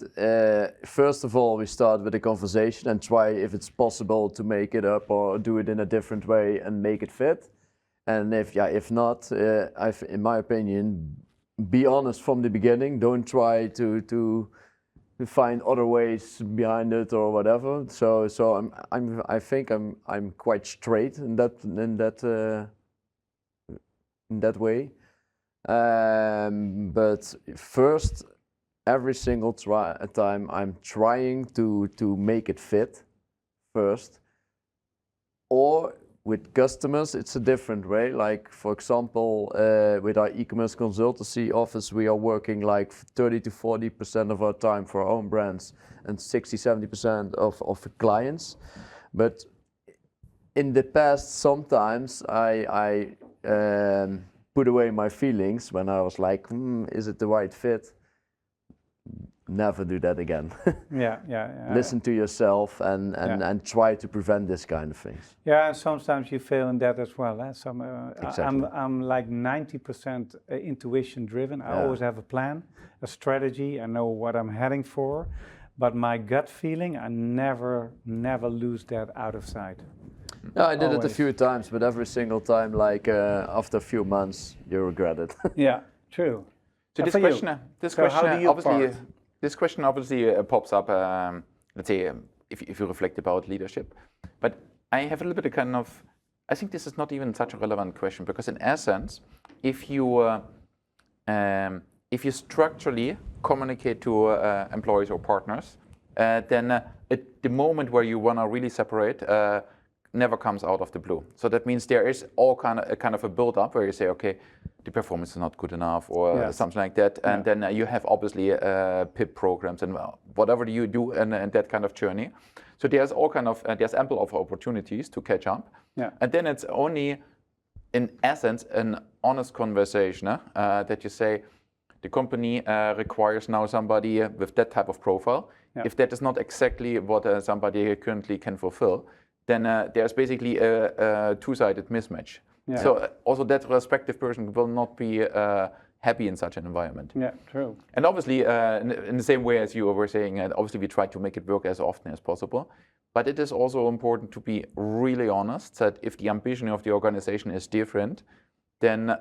first of all, we start with a conversation and try if it's possible to make it up or do it in a different way and make it fit. And if not, in my opinion, be honest from the beginning. Don't try to find other ways behind it or whatever. So I think I'm quite straight in that way. But first, every single time I'm trying to make it fit first. Or with customers, it's a different way. Like, for example, with our e-commerce consultancy office, we are working like 30 to 40% of our time for our own brands and 60-70% of the clients. But in the past, sometimes I put away my feelings when I was like, is it the right fit? Never do that again. Listen to yourself and try to prevent this kind of things. Yeah, sometimes you fail in that as well. Exactly. I'm like 90% intuition driven. I always have a plan, a strategy. I know what I'm heading for, but my gut feeling, I never lose that out of sight. No, I did it a few times, but every single time, like after a few months, you regret it. Yeah, true. So this question obviously pops up, let's say, if you reflect about leadership. But I have a little bit of kind of, I think this is not even such a relevant question, because in essence, if you structurally communicate to employees or partners, then at the moment where you want to really separate, never comes out of the blue. So that means there is all kind of a build-up where you say, okay, the performance is not good enough, or something like that, and then you have obviously PIP programs and whatever you do in that kind of journey. So there's all kind of there's ample of opportunities to catch up, and then it's only, in essence, an honest conversation that you say the company requires now somebody with that type of profile. If that is not exactly what somebody currently can fulfill, then there's basically a two-sided mismatch. Yeah. So also that respective person will not be happy in such an environment. Yeah, true. And obviously, in the same way as you were saying, obviously we try to make it work as often as possible. But it is also important to be really honest that if the ambition of the organization is different, then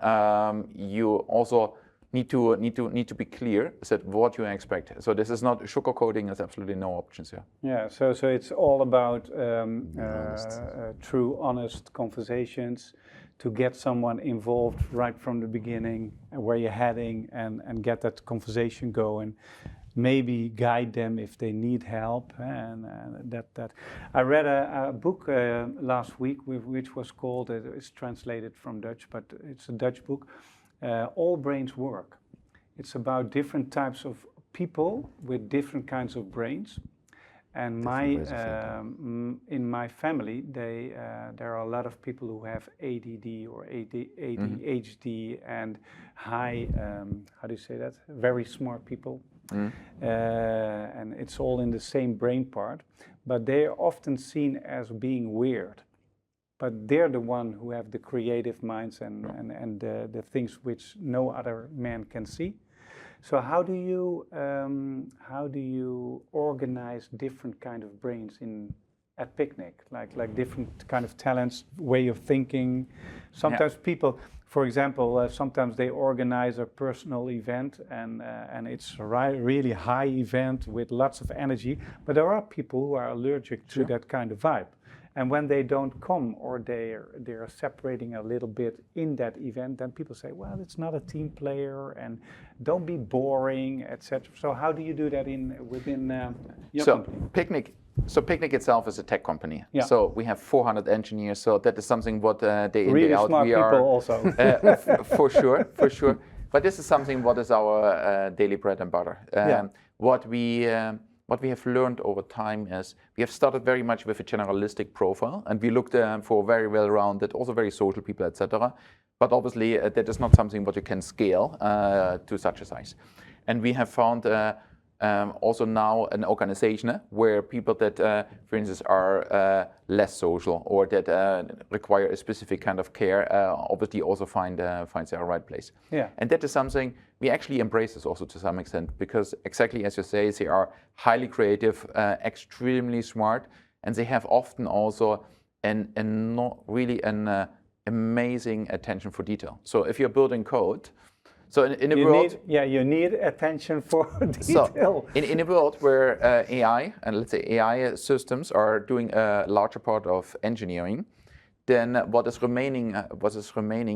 you also need to be clear that what you expect. So this is not sugarcoating. There's absolutely no options here. Yeah. So it's all about true, honest conversations to get someone involved right from the beginning, where you're heading, and get that conversation going. maybe guide them if they need help. And that. I read a book last week which was called, it's translated from Dutch, but it's a Dutch book, All Brains Work. It's about different types of people with different kinds of brains. And in my family, there are a lot of people who have ADD or ADHD and high, how do you say that? Very smart people. And it's all in the same brain part, but they're often seen as being weird. But they're the one who have the creative minds and the things which no other man can see. So how do you organize different kind of brains at Picnic, like different kind of talents, way of thinking? Sometimes people, for example, sometimes they organize a personal event and it's a really high event with lots of energy, but there are people who are allergic to that kind of vibe. And when they don't come or they're separating a little bit in that event, then people say, well, it's not a team player and don't be boring, etc. So how do you do that within your company? Picnic itself is a tech company. Yeah. So we have 400 engineers. So that is something what day in, really day out smart we people are. Also. For sure. But this is something what is our daily bread and butter. What we have learned over time is we have started very much with a generalistic profile, and we looked for very well-rounded, also very social people, etc. But obviously, that is not something what you can scale to such a size. And we have found also now an organization where people that, for instance, are less social or that require a specific kind of care, obviously also find their right place. Yeah. And that is something we actually embrace this also to some extent, because exactly as you say, they are highly creative, extremely smart, and they have often also an amazing attention for detail. So if you're building code, so in a world, you need attention for detail. So in a world where AI and let's say AI systems are doing a larger part of engineering, then what is remaining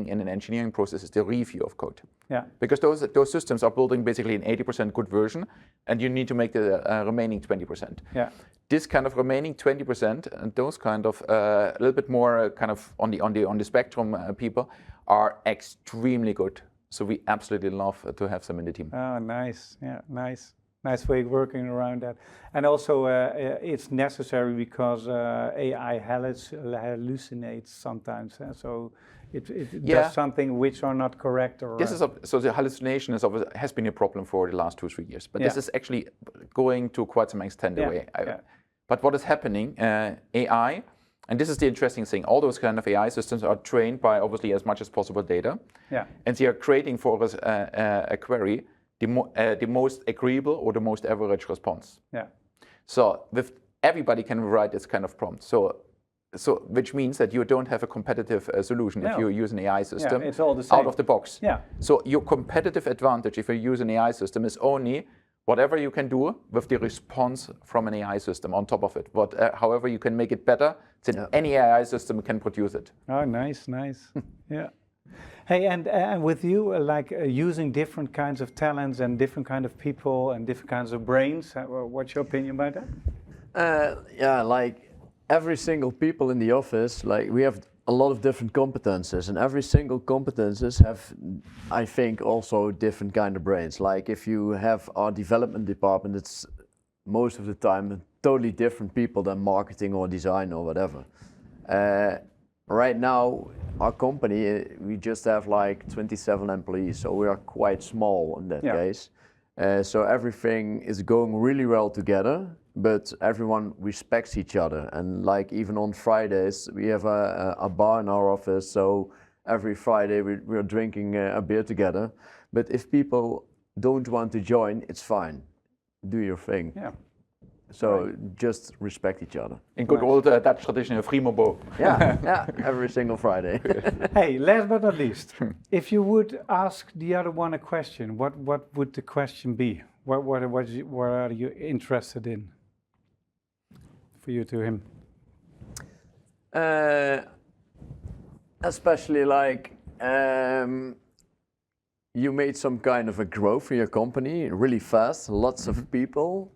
in an engineering process is the review of code. Yeah. Because those systems are building basically an 80% good version, and you need to make the remaining 20%. Yeah. This kind of remaining 20% and those kind of a little bit more kind of on the spectrum people are extremely good. So we absolutely love to have them in the team. Oh, nice. Yeah, nice. Nice way of working around that. And also it's necessary because AI hallucinates sometimes. So it does something which are not correct. Or so the hallucination has been a problem for the last 2-3 years. But this is actually going to quite some extent away. But what is happening, AI, and this is the interesting thing, all those kind of AI systems are trained by obviously as much as possible data. Yeah. And they are creating for us a query the most agreeable or the most average response. Yeah. So everybody can write this kind of prompt. So which means that you don't have a competitive solution if you use an AI system it's all the same. out of the box. Yeah. So your competitive advantage if you use an AI system is only whatever you can do with the response from an AI system on top of it. However you can make it better than any AI system can produce it. Oh, nice. Yeah. Hey, and with you, using different kinds of talents and different kind of people and different kinds of brains, what's your opinion about that? Like every single people in the office, like we have a lot of different competences, and every single competences have, I think, also different kind of brains. Like if you have our development department, it's most of the time totally different people than marketing or design or whatever. Right now, our company, we just have like 27 employees, so we are quite small in that case. So everything is going really well together, but everyone respects each other. And like even on Fridays, we have a bar in our office, so every Friday we're drinking a beer together. But if people don't want to join, it's fine. Do your thing. Yeah. So just respect each other. In good old Dutch tradition, a frimobo. Yeah, every single Friday. Hey, last but not least, if you would ask the other one a question, what would the question be? What are you interested in? For you to him. Especially like you made some kind of a growth in your company really fast, lots of people.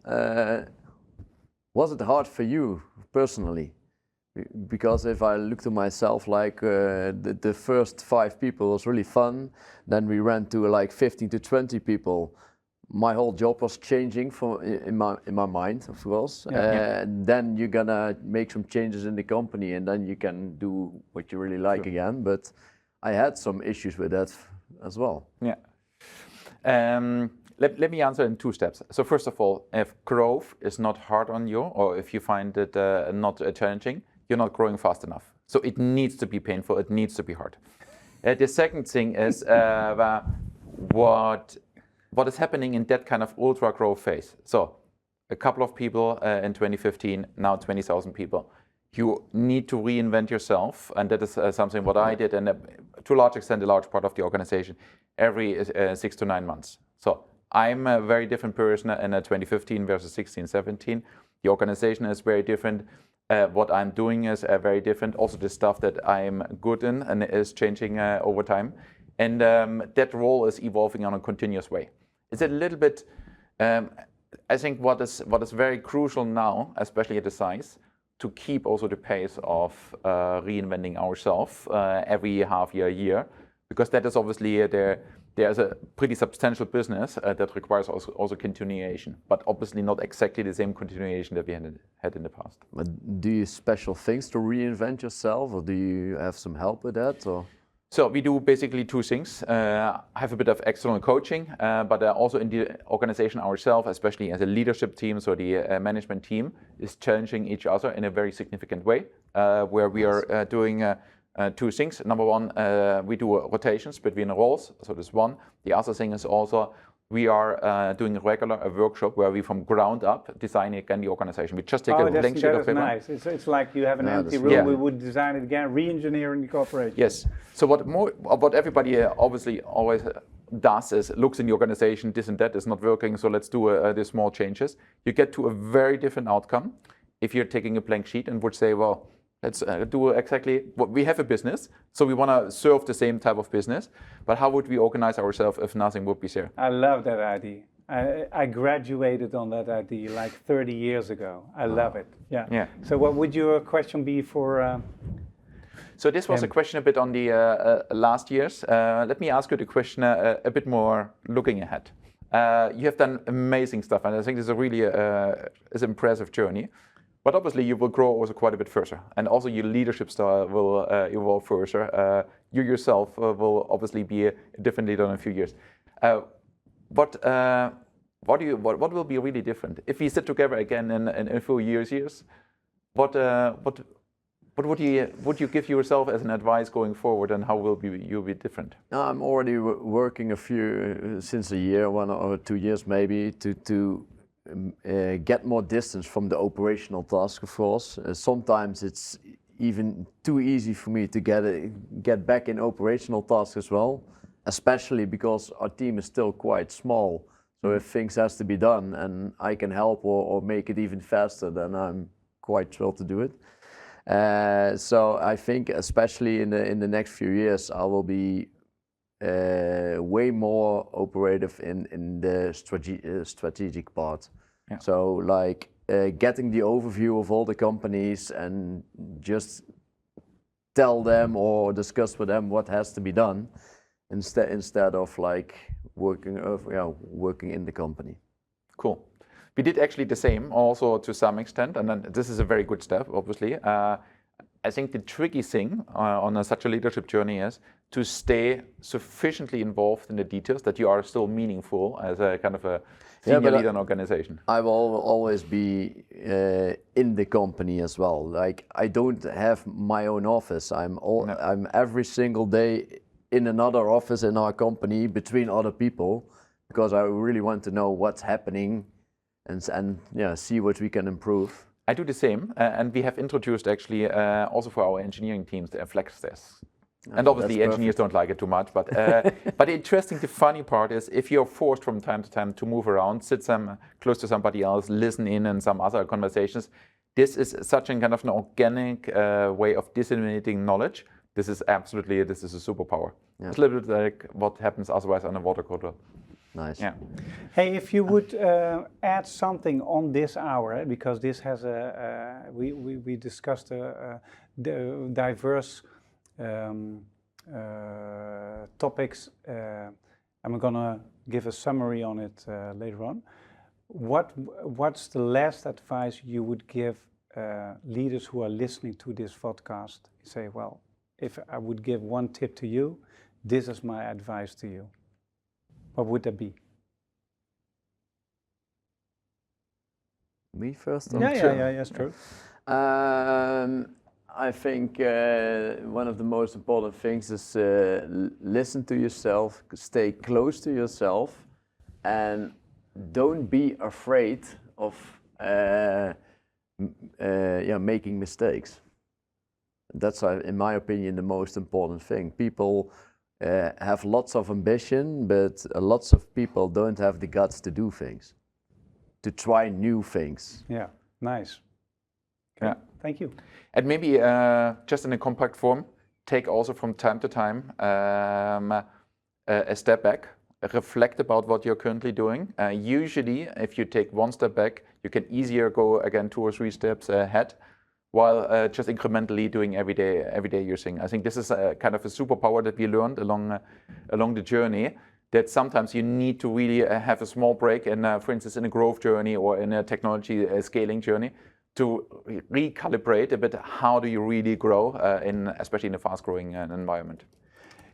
Was it hard for you personally? Because if I look to myself, like the first 5 people was really fun. Then we ran to like 15 to 20 people. My whole job was changing in my mind, of course. And then you're gonna make some changes in the company, and then you can do what you really like again. But I had some issues with that as well. Yeah. Let me answer in 2 steps. So first of all, if growth is not hard on you, or if you find it not challenging, you're not growing fast enough. So it needs to be painful, it needs to be hard. The second thing is what is happening in that kind of ultra growth phase. So a couple of people in 2015, now 20,000 people. You need to reinvent yourself, and that is something what I did, and to a large extent, a large part of the organization, every 6 to 9 months. So I'm a very different person in 2015 versus 16, 17. The organization is very different. What I'm doing is very different. Also the stuff that I'm good in and is changing over time. And that role is evolving on a continuous way. It's a little bit, I think what is very crucial now, especially at the size, to keep also the pace of reinventing ourselves every half year, because that is obviously there's a pretty substantial business that requires also continuation, but obviously not exactly the same continuation that we had in the past. But do you special things to reinvent yourself, or do you have some help with that? Or? So we do basically 2 things. I have a bit of external coaching, but also in the organization ourselves, especially as a leadership team, so the management team is challenging each other in a very significant way, where we are doing 2 things. Number 1, we do rotations between roles, so there's one. The other thing is also we are doing a regular workshop where we from ground up design again the organization. We just take a blank sheet of paper. Nice. It's like you have an empty room, we would design it again, re-engineering the corporation. Yes. So what everybody obviously always does is looks in the organization, this and that is not working, so let's do the small changes. You get to a very different outcome if you're taking a blank sheet and would say, well, let's do exactly what we have a business, so we want to serve the same type of business, but how would we organize ourselves if nothing would be there? I love that idea. I graduated on that idea like 30 years ago. I love it. Yeah. So what would your question be for? So this was a question a bit on the last years. Let me ask you the question a bit more looking ahead. You have done amazing stuff, and I think this is a really is impressive journey. But obviously you will grow also quite a bit further, and also your leadership style will evolve further. You yourself will obviously be a different leader in a few years. What will be really different if we sit together again in a few years? What would you give yourself as an advice going forward, and how will you be different? I'm already working since a year, 1 or 2 years maybe, to get more distance from the operational task, of course. Sometimes it's even too easy for me to get back in operational tasks as well, especially because our team is still quite small. So if things has to be done and I can help or make it even faster, then I'm quite thrilled to do it. So I think especially in the next few years, I will be way more operative in the strategic part. Yeah. So like getting the overview of all the companies and just tell them or discuss with them what has to be done instead of like working in the company. Cool. We did actually the same also to some extent, and then this is a very good step, obviously. I think the tricky thing on such a leadership journey is to stay sufficiently involved in the details that you are still meaningful as a kind of a senior leader in an organization. I will always be in the company as well. Like I don't have my own office. I'm every single day in another office in our company between other people, because I really want to know what's happening and see what we can improve. I do the same, and we have introduced actually also for our engineering teams the flex desks. And obviously engineers don't like it too much, but but the funny part is if you're forced from time to time to move around, sit close to somebody else, listen in and some other conversations, this is such a kind of an organic way of disseminating knowledge this is a superpower. Yeah. It's a little bit like what happens otherwise on a water cooler. Nice. Yeah. Hey, if you would add something on this hour, because this has we discussed the diverse topics. I'm gonna give a summary on it later on. What's the last advice you would give leaders who are listening to this podcast? You say, well, if I would give one tip to you, this is my advice to you. What would that be? Me first? Yeah, that's true. I think one of the most important things is listen to yourself, stay close to yourself, and don't be afraid of making mistakes. That's, in my opinion, the most important thing. People have lots of ambition, but lots of people don't have the guts to do things, to try new things. Yeah, nice. Okay. Yeah. Thank you. And maybe just in a compact form, take also from time to time a step back, reflect about what you're currently doing. Usually, if you take one step back, you can easier go again 2 or 3 steps ahead, while just incrementally doing every day using. I think this is a kind of a superpower that we learned along the journey, that sometimes you need to really have a small break, and for instance, in a growth journey or in a technology scaling journey, to recalibrate a bit how do you really grow, especially in a fast-growing environment.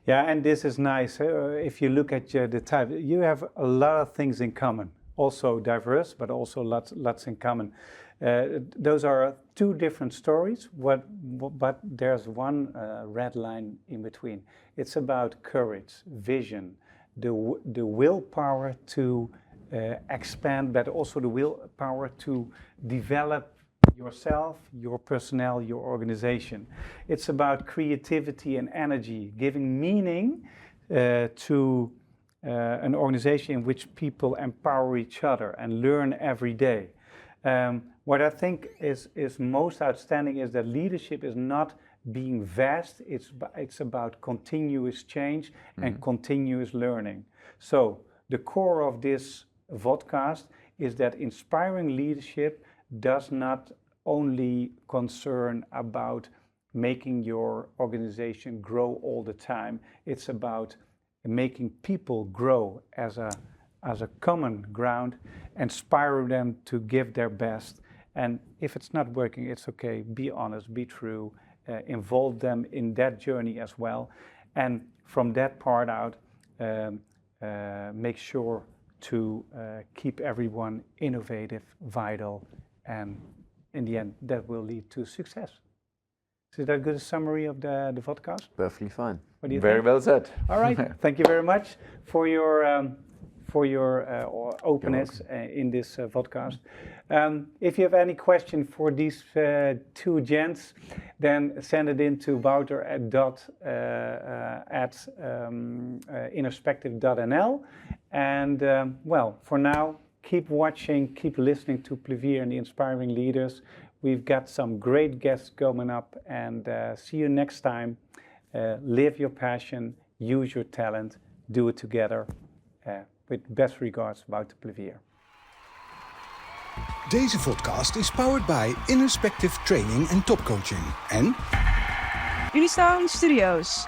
Yeah, and this is nice. If you look at the type, you have a lot of things in common. Also diverse, but also lots in common. Those are 2 different stories, but there's one red line in between. It's about courage, vision, the willpower to expand, but also the willpower to develop yourself, your personnel, your organization. It's about creativity and energy, giving meaning to an organization in which people empower each other and learn every day. What I think is most outstanding is that leadership is not being vast, it's about continuous change and continuous learning. So the core of this Vodcast is that inspiring leadership does not only concern about making your organization grow all the time. It's about making people grow as a common ground, inspire them to give their best. And if it's not working, it's okay. Be honest, be true, involve them in that journey as well. And from that part out, make sure to keep everyone innovative, vital, and in the end, that will lead to success. Is that a good summary of the Vodcast? Perfectly fine. What do you Very think? well said. All right. Thank you very much for your openness in this Vodcast. If you have any question for these 2 gents, then send it in to Wouter at introspective.nl. And well, for now, keep watching, keep listening to Plevier and the Inspiring Leaders. We've got some great guests coming up, and see you next time. Live your passion, use your talent, do it together. With best regards, Wouter Plevier. Deze podcast is powered by Introspective Training en Topcoaching en Undiemeister Studios.